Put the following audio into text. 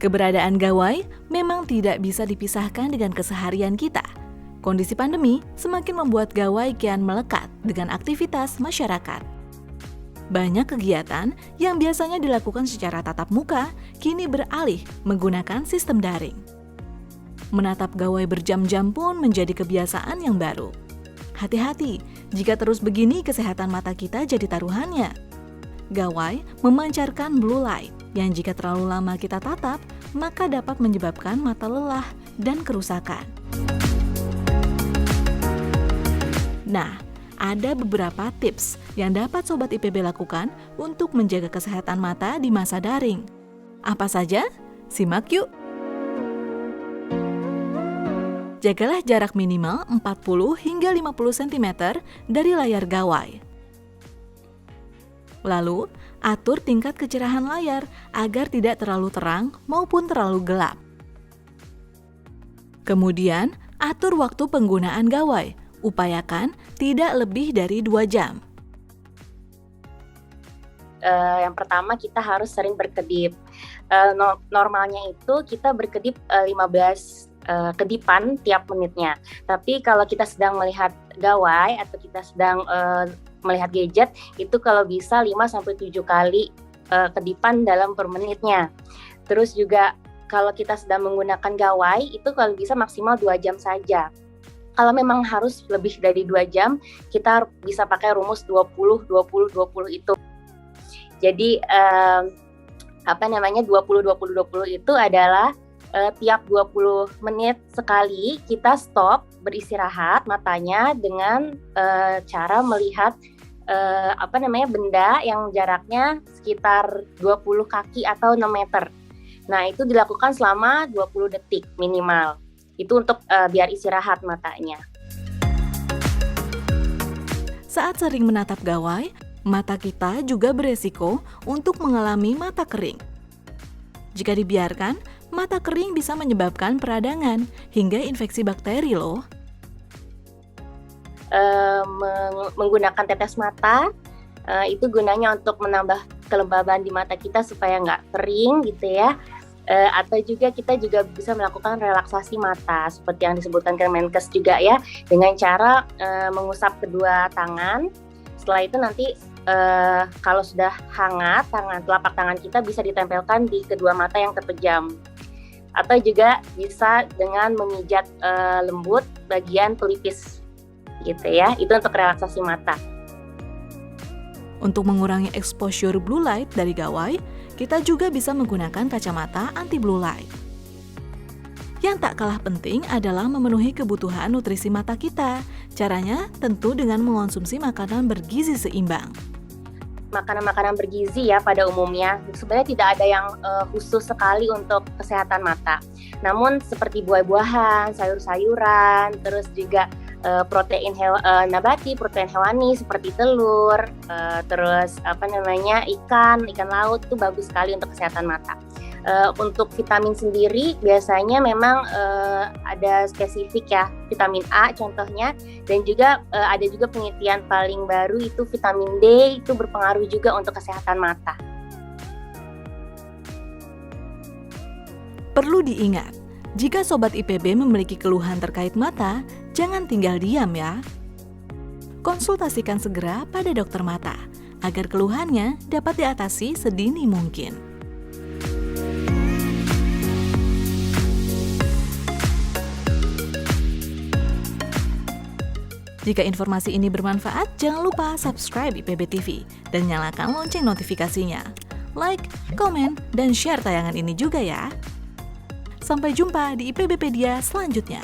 Keberadaan gawai memang tidak bisa dipisahkan dengan keseharian kita. Kondisi pandemi semakin membuat gawai kian melekat dengan aktivitas masyarakat. Banyak kegiatan yang biasanya dilakukan secara tatap muka, kini beralih menggunakan sistem daring. Menatap gawai berjam-jam pun menjadi kebiasaan yang baru. Hati-hati, jika terus begini kesehatan mata kita jadi taruhannya. Gawai memancarkan blue light, yang jika terlalu lama kita tatap, maka dapat menyebabkan mata lelah dan kerusakan. Nah, ada beberapa tips yang dapat Sobat IPB lakukan untuk menjaga kesehatan mata di masa daring. Apa saja? Simak yuk! Jagalah jarak minimal 40 hingga 50 cm dari layar gawai. Lalu, atur tingkat kecerahan layar agar tidak terlalu terang maupun terlalu gelap. Kemudian, atur waktu penggunaan gawai. Upayakan tidak lebih dari 2 jam. Yang pertama, kita harus sering berkedip. Normalnya itu kita berkedip 15 kedipan tiap menitnya. Tapi kalau kita sedang melihat gawai atau kita sedang melihat gadget, itu kalau bisa 5-7 kali kedipan dalam per menitnya. Terus juga kalau kita sedang menggunakan gawai, itu kalau bisa maksimal 2 jam saja. Kalau memang harus lebih dari 2 jam, kita bisa pakai rumus 20-20-20 itu. Jadi 20-20-20 itu adalah tiap 20 menit sekali kita stop beristirahat matanya dengan cara melihat benda yang jaraknya sekitar 20 kaki atau 6 meter. Nah, itu dilakukan selama 20 detik minimal. Itu untuk biar istirahat matanya. Saat sering menatap gawai, mata kita juga beresiko untuk mengalami mata kering. Jika dibiarkan, mata kering bisa menyebabkan peradangan hingga infeksi bakteri loh. Menggunakan tetes mata itu gunanya untuk menambah kelembaban di mata kita supaya nggak kering gitu ya. Atau juga kita juga bisa melakukan relaksasi mata seperti yang disebutkan Kemenkes juga ya, dengan cara mengusap kedua tangan. Setelah itu nanti kalau sudah hangat, telapak tangan kita bisa ditempelkan di kedua mata yang terpejam. Atau juga bisa dengan memijat lembut bagian pelipis gitu ya. Itu untuk relaksasi mata. Untuk mengurangi exposure blue light dari gawai, kita juga bisa menggunakan kacamata anti blue light. Yang tak kalah penting adalah memenuhi kebutuhan nutrisi mata kita. Caranya tentu dengan mengonsumsi makanan bergizi seimbang. Makanan-makanan bergizi ya pada umumnya sebenarnya tidak ada yang khusus sekali untuk kesehatan mata. Namun seperti buah-buahan, sayur-sayuran, terus juga protein nabati, protein hewani seperti telur, terus ikan laut itu bagus sekali untuk kesehatan mata. Untuk vitamin sendiri biasanya memang ada spesifik ya, vitamin A contohnya, dan juga ada juga penelitian paling baru itu vitamin D itu berpengaruh juga untuk kesehatan mata. Perlu diingat, jika Sobat IPB memiliki keluhan terkait mata, jangan tinggal diam ya. Konsultasikan segera pada dokter mata, agar keluhannya dapat diatasi sedini mungkin. Jika informasi ini bermanfaat, jangan lupa subscribe IPB TV dan nyalakan lonceng notifikasinya. Like, komen, dan share tayangan ini juga ya. Sampai jumpa di IPBpedia selanjutnya.